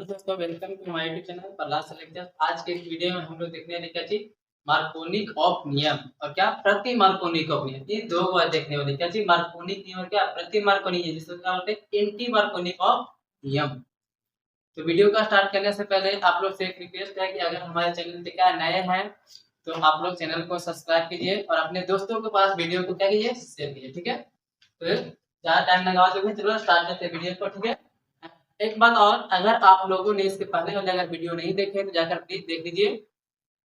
दोस्तों welcome to my YouTube channel Prahlad selector. आज के इस वीडियो में हम लोग देखने वाले क्या चीज मार्कोनिक ऑफ नियम और क्या प्रति मार्कोनिक ऑफ नियम, ये दो बार देखने वाले क्या चीज मार्कोनिक नियम और क्या प्रति मार्कोनिक नियम, जिसको क्या बोलते हैं एंटी मार्कोनिक ऑफ नियम। तो वीडियो का स्टार्ट करने से पहले आप लोग से एक रिक्वेस्ट है कि अगर हमारे चैनल पे क्या नए हैं तो आप लोग चैनल को सब्सक्राइब कीजिए और अपने दोस्तों के पास वीडियो को क्या कीजिए शेयर कीजिए, ठीक है। तो ज्यादा टाइम लगा चुके, चलो स्टार्ट करते हैं वीडियो को, ठीक है। एक बात और, अगर आप लोगों ने इसके पहले वाले अगर वीडियो नहीं देखे तो जाकर प्लीज देख लीजिए,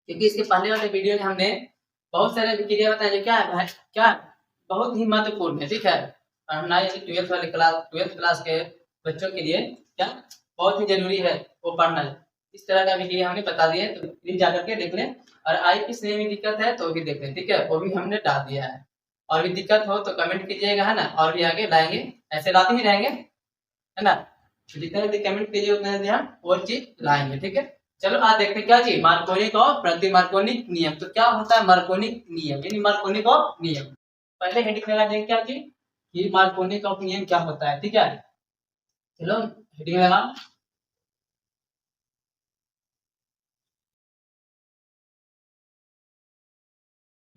क्योंकि इसके पहले वाले वीडियो में हमने बहुत सारे क्रिया बताए जो क्या है क्या बहुत ही महत्वपूर्ण है, ठीक है। पढ़ना ये 12th क्लास के बच्चों के लिए क्या बहुत ही जरूरी है वो पढ़ना है। इस तरह का वीडियो हमने बता दिया है, तो प्लीज जाकर के देख लें। और आई किस में भी दिक्कत है तो भी देख लें, ठीक है, वो भी हमने डाल दिया है। और भी दिक्कत हो तो कमेंट कीजिएगा, है ना, और भी आगे लाएंगे, ऐसे लाते ही रहेंगे, है ना। जितने जल्दी कमेंट कीजिए उतना जल्दी हम वो चीज लाएंगे, ठीक है। चलो आज देखते हैं क्या चीज मार्कोनिक और प्रति मार्कोनिक नियम। तो क्या होता है मार्कोनिक नियम यानी मार्कोनिक ऑफ नियम। पहले हेडिंग लगा देंगे क्या चीज ये मार्कोनिक ऑफ नियम क्या होता है, ठीक है। चलो हेडिंग लगा।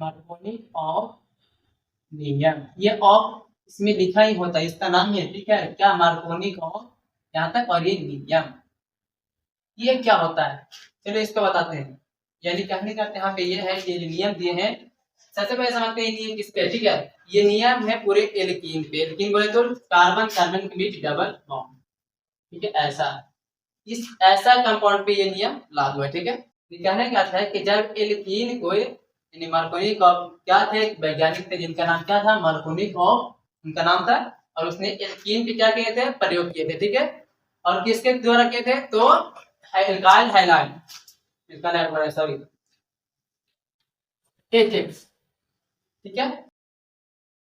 मार्कोनिक ऑफ नियम, ये ऑफ इसमें लिखा ही होता है, इसका नाम है, ठीक है, क्या मार्कोनिक ऑफ यहाँ तक। और ये नियम ये क्या होता है, चलो इसको बताते हैं। यानी कहने का यहाँ पे ये है, ये जो नियम दिए हैं सबसे पहले समझते हैं नियम किस पे, ठीक है। ये नियम है पूरे एल्कीन पे, एल्कीन बोले तो कार्बन कार्बन के बीच डबल बॉन्ड, ठीक है, ऐसा इस ऐसा कंपाउंड पे ये नियम लागू है, ठीक है। ये कहने का अर्थ है कि जब एल्कीन को यानी मार्कोनिक ऑफ क्या थे, वैज्ञानिक थे जिनका नाम क्या था मार्कोनिक ऑफ, उनका नाम था। और उसने एल्कीन पे क्या किए थे प्रयोग किए थे, ठीक है। और किसके द्वारा किए थे तो एल्काइल हैलाइड, सॉरी एचएक्स, ठीक है।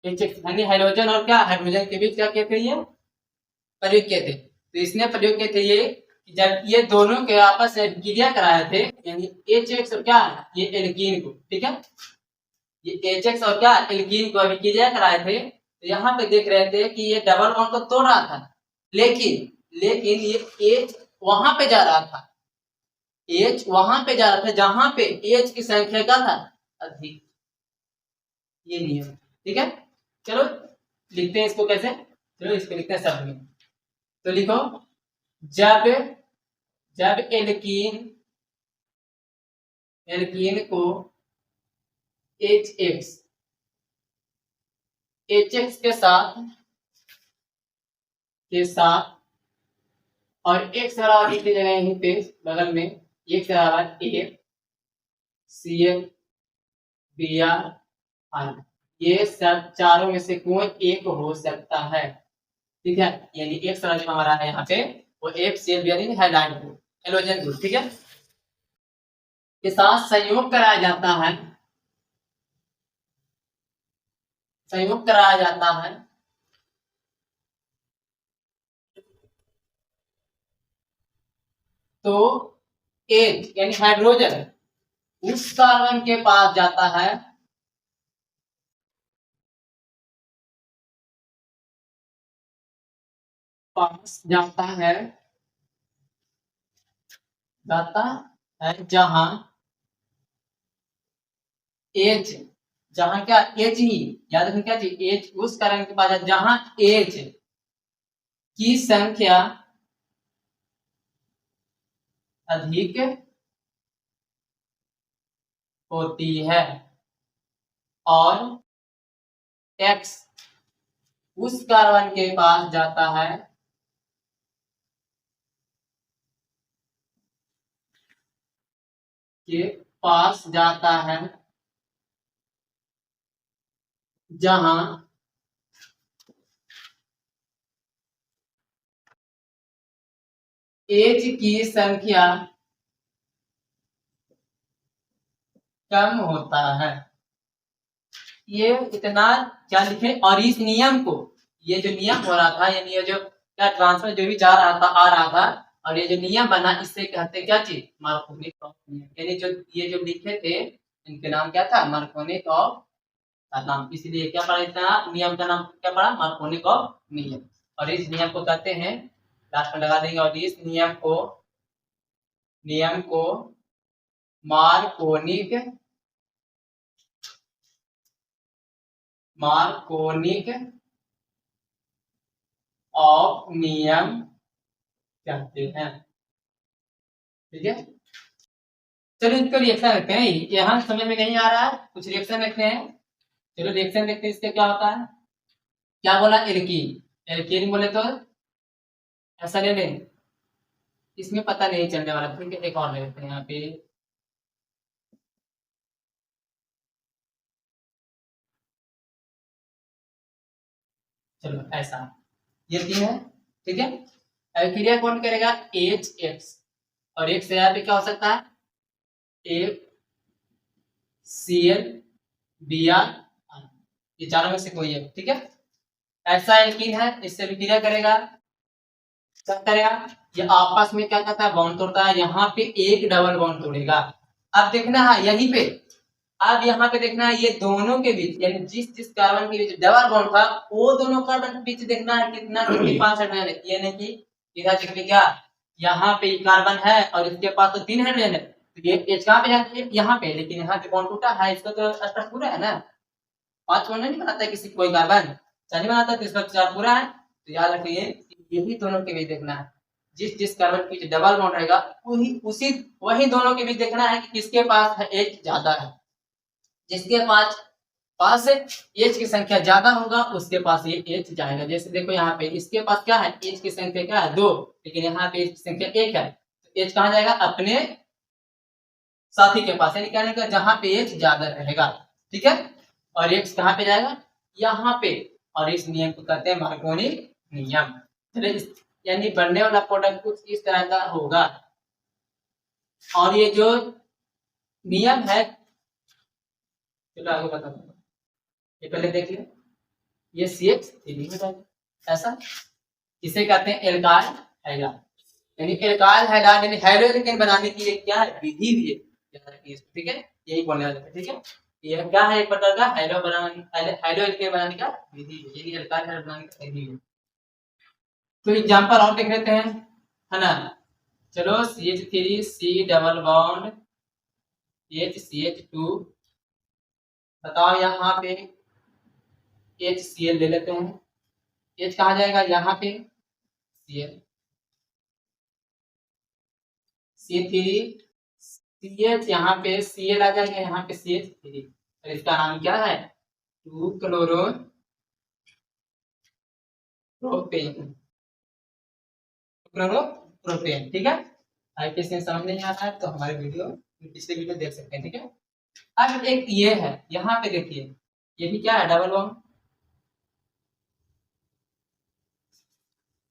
एचएक्स यानी हाइड्रोजन और क्या हाइड्रोजन के बीच क्या किए थे ये प्रयोग किए थे। तो इसने प्रयोग किए थे ये जब ये दोनों के आपस में क्रिया कराए थे, यानी एचएक्स और क्या ये एल्कीन को, ठीक है, ये एचएक्स और क्या एल्कीन को अभी क्रिया कराए थे। तो यहाँ पे देख रहे थे कि ये डबल बॉन्ड को तोड़ रहा था, लेकिन लेकिन ये एच वहां पे जा रहा था, एच वहां पे जा रहा था जहां पे एच की संख्या का था अधिक, ये नियम, ठीक है। चलो लिखते हैं इसको कैसे, चलो इसको लिखते हैं शब्द में। तो लिखो जब जब एल्कीन एल्कीन को एच एक्स के साथ और एक सराब की जगह यहीं पे बगल में एक सराब ए सी एल बी आर, ये सब चारों में से कोई एक हो सकता है, ठीक है। यानी एक सराब जो हमारा है यहाँ पे वो F C L B R hydride group halogen group, ठीक है, के साथ संयोग कराया जाता है, संयोग कराया जाता है। तो एच यानी हाइड्रोजन उस कार्बन के पास जाता है, पास जाता है जहां एच, जहां क्या एच ही याद रखें क्या चीज एच उस कार्बन के पास जहां एच की संख्या अधिक होती है और एक्स उस कार्बन के पास जाता है के पास जाता है जहां एच की संख्या कम होता है। ये इतना क्या लिखे, और इस नियम को, ये जो नियम हो रहा था यानी ये जो क्या ट्रांसफर जो भी जा रहा था आ रहा था, और ये जो नियम बना इससे कहते क्या चीज मार्कोनिक ऑफ नियम, यानी जो ये जो लिखे थे इनके नाम क्या था मार्कोनिक ऑफ का नाम, इसलिए क्या पड़ा, इतना नियम का नाम क्या पड़ा मार्कोनिक ऑफ नियम। और इस नियम को कहते हैं लास्ट में लगा देंगे। और इस नियम को मार्कोनिक ऑफ नियम कहते हैं। ठीक है, चलो इसका रिएक्शन देखते हैं। यहाँ समझ में नहीं आ रहा है, कुछ रिएक्शन देखते हैं। चलो रिएक्शन देखते हैं इसका क्या होता है। क्या बोला, एल्कीन। एल्कीन बोले तो ऐसा ले लें, इसमें पता नहीं चलने वाला। ठीक है, एक और ले लेते हैं यहाँ पे। चलो ऐसा, ये तीन है। ठीक है, एल्कीरिया कौन करेगा, HX, और एक से यहाँ पे क्या हो सकता है, ClBr, ये चारों में से कोई है। ठीक है, ऐसा एल्कीन है, इससे भी क्रिया करेगा। क्या करेगा, ये आपस में क्या करता है, बॉन्ड तोड़ता है। यहाँ पे एक डबल बॉन्ड तोड़ेगा। अब देखना है यहीं पे, अब यहाँ पे देखना है ये दोनों के बीच, यानी जिस जिस कार्बन के बीच डबल बॉन्ड था, वो दोनों कार्बन के बीच देखना है कितना, कितनी 5 हाइड्रोजन है। ये नहीं कि इधर देखिए क्या, यहाँ पे कार्बन है और इसके पास तो 3 हाइड्रोजन है, तो ये H कहाँ पे जाती है, यहाँ पे। लेकिन यहाँ पे बॉन्ड टूटा है, इसका तो स्ट्रक्चर पूरा है ना। 5 बॉन्ड नहीं बनाता है किसी कोई कार्बन, 4 बनाता है, तो इसका 4 पूरा है। तो याद रखिए, यही दोनों के बीच देखना है, जिस जिस कार्बन के बीच डबल बॉन्ड रहेगा वही दोनों के बीच देखना है कि किसके पास H ज्यादा है। जिसके पास H की संख्या ज्यादा होगा उसके पास ये H जाएगा। जैसे देखो यहाँ पे इसके पास क्या है, H की संख्या क्या है 2, लेकिन यहाँ पे H की संख्या 1 है, तो H कहाँ जाएगा, अपने साथी के पास, यानी कहने का जहाँ पे H ज्यादा रहेगा। ठीक है, और X कहाँ पे जाएगा, यहाँ पे। और इस नियम को कहते हैं मार्कोनिक नियम। यानी बनने वाला प्रोडक्ट कुछ इस तरह का होगा। और ये जो नियम है, चलो आगे बता दूंगा, ये पहले देख लिया, ये CH3 हो जाएगा ऐसा। इसे कहते हैं एल्काइल हैलाइड, यानी एल्काइल हैलाइड यानी हाइड्रोजन बनाने की एक क्या है, विधि भी है। ठीक है, यही बोलने वाले थे। ठीक है, ये क्या है, एक प्रकार का हाइड्रोजन बनाने का विधि है, यानी एल्काइल हैलाइड बनाने का विधि है। तो एग्जांपल और देख लेते हैं, है ना। चलो CH3 C double bond HCH2, बताओ यहाँ पे HCl ले लेते हैं। H कहाँ जाएगा, यहाँ पे Cl, C3 CH, यहाँ पे Cl आ जाएगा, यहाँ पे CH3, और इसका नाम क्या है, 2 क्लोरो प्रोपेन। ठीक है, आईपीएस में समझ नहीं आता है तो हमारे पिछले वीडियो देख सकते हैं। ठीक है, अब एक ये है, यहाँ पे देखिए, ये भी क्या है, डबल बॉन्ड।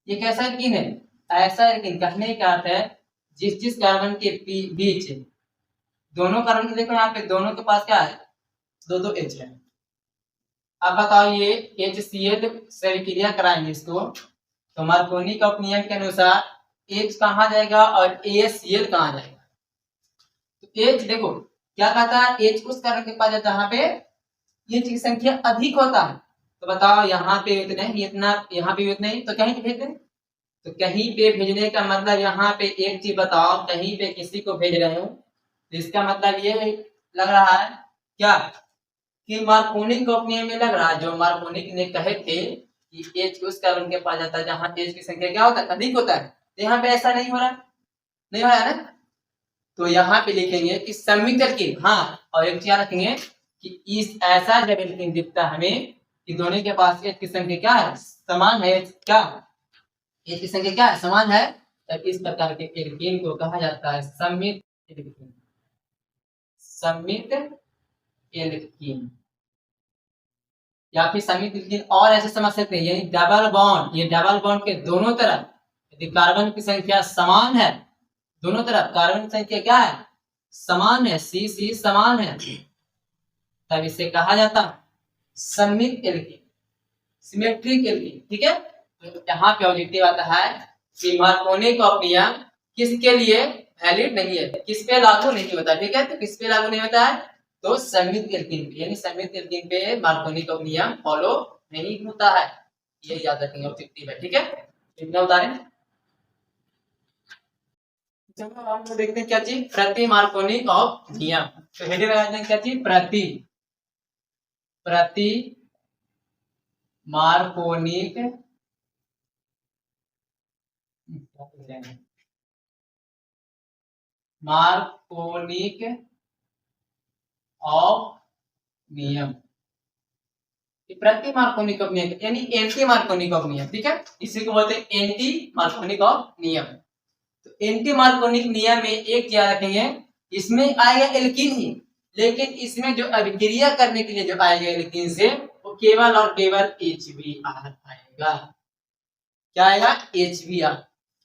ये कैसा एल्कीन है, ऐसा एल्कीन। कहने का अर्थ है जिस जिस कार्बन के बीच दोनों कार्बन के, देखो यहाँ पे दोनों के पास क्या है, 2 H है। अब बताओ ये HCl से क्रिया कराएंगे इसको, तो मार्कोनी ऑफ नियम के अनुसार H कहाँ जाएगा और ACl कहाँ जाएगा। तो H देखो क्या कहता है, H उस कार्बन के पास जाता है जहाँ पे H की संख्या अधिक होता है। तो बताओ यहाँ पे इतने, इतना, यहाँ पे इतने, तो कहीं पे भेज दें। तो कहीं पे भेजने का मतलब, यहाँ पे एक चीज बताओ, कहीं पे किसी को भेज रहे हो, तो इसका मतलब ये लग रहा है क्या, कि मार्कोनिक ऑफ नियम में लग रहा है, जो मार्कोनिक ने कहे थे कि H उस कार्बन के पास जाता है जहाँ H की संख्या क्या होता है, अधिक होता है। तो यहाँ पे ऐसा नहीं हो रहा, नहीं हो रहा है ना। तो यहाँ पे लिखेंगे कि संयुक्त एल्कीन, हाँ, और एक क्या रखेंगे कि इस ऐसा जब एल्कीन दिखता है हमें कि दोनों के पास H की संख्या क्या है, समान है, क्या H की संख्या क्या है, समान है, तब इस प्रकार के एल्कीन को कहा जाता है संयुक्त एल्कीन। संयुक्त एल्कीन या फिर संयुक्त एल्कीन, और ऐसे समझ सकते हैं, यानी डबल बॉन्ड, ये डबल बॉन्ड के दोनों तरफ यदि कार्बन की संख्या समान है, दोनों तरफ कार्बन की संख्या क्या है, समान है, C समान है, तब इसे कहा जाता है सममित एल्कीन, सिमेट्रिक एल्कीन। ठीक है, तो यहाँ पे ऑब्जेक्टिव आता है कि मार्कोनिक ऑफ नियम किसके लिए वैलिड नहीं है, किस पे लागू नहीं होता। ठीक है, तो किस पे लागू नहीं होता है, तो संयुक्त एल्कीन पे, यानी संयुक्त एल्कीन पे मार्कोनिक ऑफ नियम फॉलो नहीं होता है। ये याद रखेंगे, ऑब्जेक्टिव है। ठीक है, इतना उतारें। चलो हम लोग देखते हैं क्या चीज, प्रति मार्कोनिक ऑफ नियम। तो हेडिंग लगा दें क्या चीज, प्रति मार्कोनिक मार्कोनिक ऑफ नियम, प्रति मार्कोनिक ऑफ नियम यानी एंटी मार्कोनिक ऑफ नियम। ठीक है, इसी को बोलते हैं एंटी मार्कोनिक ऑफ नियम। तो एंटी मार्कोनिक नियम में एक क्या रखेंगे, इसमें आएगा एल्कीन ही, लेकिन इसमें जो अभिक्रिया करने के लिए जो आएगा एल्कीन से, वो केवल और केवल HBr आएगा। क्या आएगा, HBr,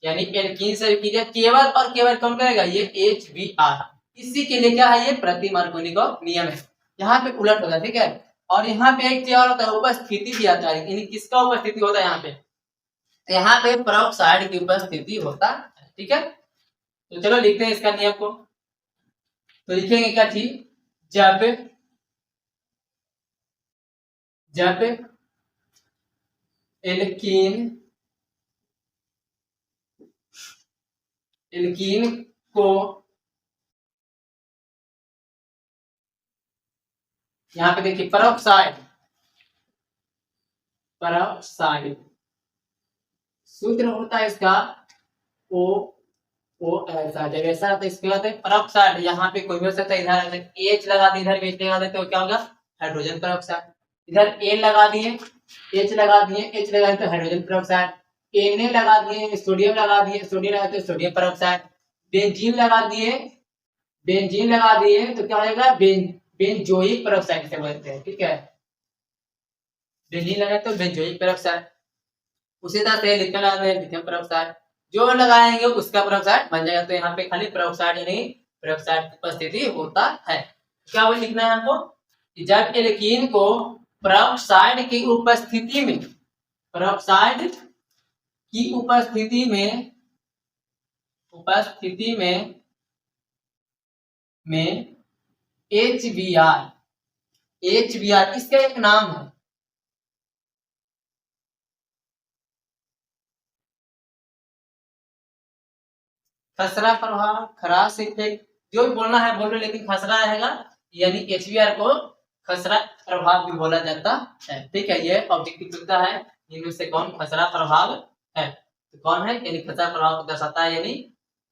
यानी एल्कीन से अभिक्रिया केवल और केवल कौन करेगा, ये HBr। इसी के लिए क्या है, ये प्रति मार्कोनिक ऑफ नियम है। यहाँ पे उलट होगा, ठीक है। और यहाँ पे एक क्या होता है, उपस्थिति भी आता है, यानी किसका उपस्थिति होता है यहाँ पे, तो यहाँ पे पेरोक्साइड की उपस्थिति होता है। ठीक है, तो चलो लिखते हैं इसका नियम को। तो लिखेंगे क्या थी, जब एल्कीन को यहाँ पे देखिए पेरोक्साइड सूत्र होता है इसका ओ ऐसा, जब ऐसा तो इसके बाद पेरोक्साइड, यहाँ पे कोई भी हो सकता है, इधर H लगा दी, इधर H लगा दे तो क्या होगा, हाइड्रोजन पेरोक्साइड। इधर A लगा दिए, H लगा दिए, H लगा दिए तो हाइड्रोजन पेरोक्साइड। Na लगा दिए, सोडियम लगा दिए, सोडियम लगा दिए सोडियम पेरोक्साइड। बेंजीन लगा दिए तो क्या होगा, बेंजोइक पेरोक्साइड से बोलते हैं। ठीक है, बेंजीन लगाए तो बेंजोइक पेरोक्साइड। उसी तरह से लिथियम लगाते हैं लिथियम पेरोक्साइड, जो लगाएंगे उसका पेरोक्साइड बन जाएगा। तो यहाँ पे खाली पेरोक्साइड यानी पेरोक्साइड की उपस्थिति होता है। क्या वो लिखना है हमको, जब एल्कीन को पेरोक्साइड की उपस्थिति में HBr इसका एक नाम है, खसरा प्रभाव, खरास इफेक्ट, जो भी बोलना है बोल लो, लेकिन खसरा रहेगा, यानी HBr को खसरा प्रभाव भी बोला जाता है। ठीक है, ये ऑब्जेक्टिव पूछता है इनमें से कौन खसरा प्रभाव है, तो कौन है, यानी खसरा प्रभाव को दर्शाता है, यानी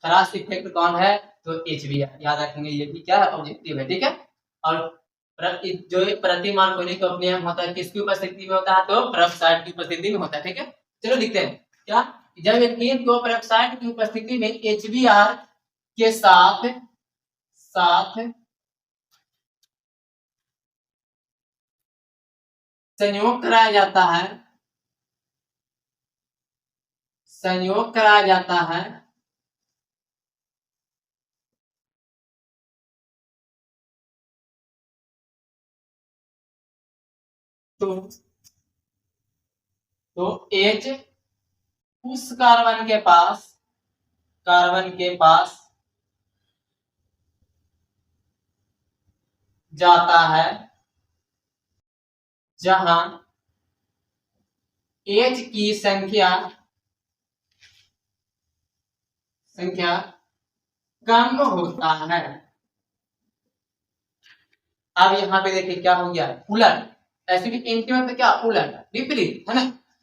खरास इफेक्ट कौन है, तो HBr। याद रखेंगे, ये भी क्या है, ऑब्जेक्टिव है। ठीक है, और जो प्रति मार्कोनिक ऑफ नियम होता है किसकी उपस्थिति में होता है, तो पेरोक्साइड की उपस्थिति में होता है। ठीक है, चलो लिखते हैं क्या, जब एल्कीन को पेरोक्साइड की उपस्थिति में HBr के साथ संयोग कराया जाता है तो H उस कार्बन के पास जाता है जहां H की संख्या कम होता है। अब यहाँ पे देखिए क्या हो गया, उलट। ऐसे भी एंटी मतलब क्या, उलट, विपरीत, है ना।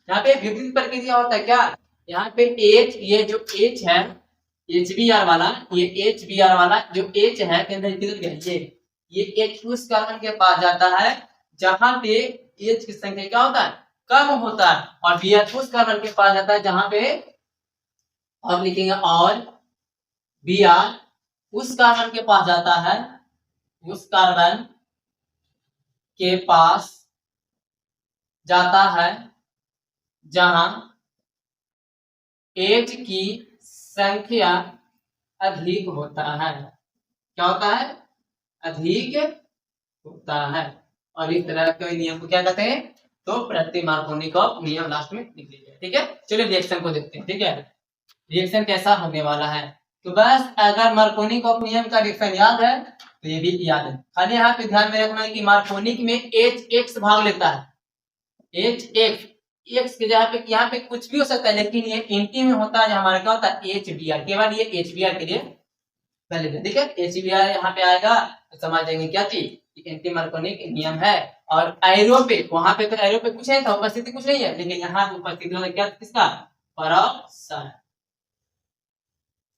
यहाँ पे विपरीत प्रक्रिया होता है क्या, यहाँ पे H, ये जो H है HBr वाला, ये HBr वाला जो H है ये H उस कार्बन के पास जाता है जहां पे H की संख्या क्या होता है, कम होता है, और Br उस कार्बन के पास जाता है जहां पे, और लिखेंगे, और Br उस कार्बन के पास जाता है, उस कार्बन के पास जाता है जहां H की संख्या अधिक होता है। क्या होता है, अधिक होता है। और इस तरह के नियम को क्या कहते हैं, तो प्रति मार्कोनिक ऑफ नियम लास्ट में लिख लीजिए। ठीक है, चलिए रिएक्शन को देखते हैं। ठीक है, रिएक्शन कैसा होने वाला है, तो बस अगर मार्कोनिक ऑफ नियम का रिएक्शन याद है तो ये भी याद है। खाली यहाँ पे ध्यान में रखना है कि मार्कोनिक में H भाग लेता है, H एक्स के जगह पे यहाँ पे कुछ भी हो सकता है, लेकिन ये एंटी में होता है हमारा क्या होता है HBr, केवल ये HBr के लिए वैलिड, ठीक है। HBr यहाँ पे आएगा तो समझ जाएंगे क्या चीज एंटी मार्कोनिक नियम है। और एरो पे, वहां पे तो एरो पे कुछ नहीं था, उपस्थिति कुछ नहीं है, लेकिन यहाँ पे उपस्थिति होगा क्या किसका, पराऑक्साइड।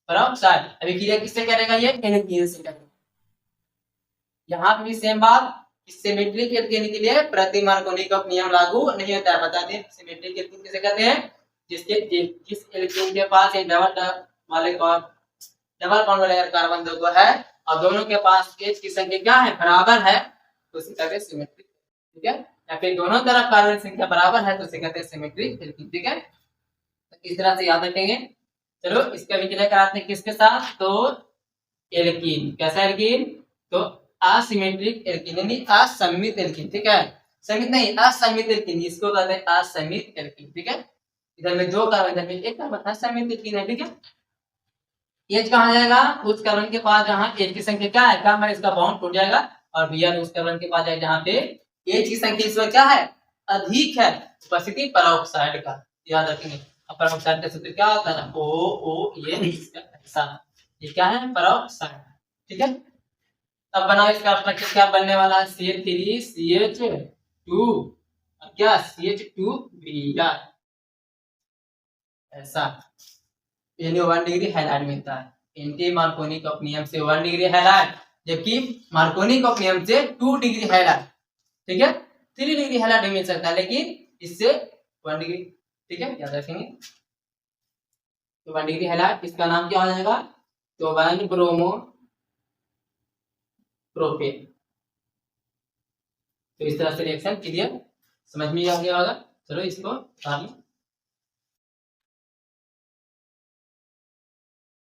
पराऑक्साइड अभी क्रिया किससे करेगा, ये एल्कीन से करेगा। यहाँ पे भी सेम बात, सिमेट्रिक एल्कीन के लिए प्रति मार्कोनिक नियम लागू नहीं होता है। बता दें सिमेट्रिक एल्कीन किसे कहते हैं, जिस एल्कीन के पास एक डबल बॉन्ड वाले कार्बन दो है और दोनों के पास H की संख्या क्या है, बराबर है, तो उसे कहते हैं सिमेट्रिक, ठीक है। या फिर दोनों तरफ कार्बन संख्या बराबर है तो उसे कहते हैं सिमेट्रिक एल्कीन, ठीक है। तो इस तरह से याद रखेंगे। चलो इसका भी क्लियर कराते हैं किसके साथ, तो एल्कीन, कैसा एल्कीन, तो असिमेट्रिक एल्कीन यानी असममित एल्कीन, ठीक है। समित नहीं, असममित एल्कीन, इसको कहते हैं असममित एल्कीन, ठीक है। इधर में दो कार्बन, इधर में एक कार्बन, असममित एल्कीन है, ठीक है। H कहाँ जाएगा, उस कार्बन के पास जहाँ H की संख्या क्या है कम है, इसका बॉन्ड टूट जाएगा, और Br उस कार्बन के पास जाएगा जहाँ पे H की संख्या इस वक्त क्या है, अधिक है, उपस्थिति पराऑक्साइड का, याद रखेंगे। अब पराऑक्साइड का सूत्र क्या होता है, O ये क्या है, पराऑक्साइड, ठीक है। अब बनाओ इसका स्ट्रक्चर क्या बनने वाला है, CH3CH2 क्या CH2Br, ऐसा यानी 1 डिग्री हैलाइड मिलता है। एंटी मार्कोनिक ऑफ नियम से 1 डिग्री हैलाइड, जबकि मार्कोनिक ऑफ नियम से 2 डिग्री हैलाइड, ठीक है। 3 डिग्री हैलाइड मिल सकता है, लेकिन इससे 1 डिग्री, ठीक है, याद रखेंगे। तो 1 डिग्री हैलाइड, इसका नाम क्या हो जाएगा, तो 1 ब्रोमो प्रोपेन। तो इस तरह से रिएक्शन क्लियर समझ में आ गया होगा। चलो इसको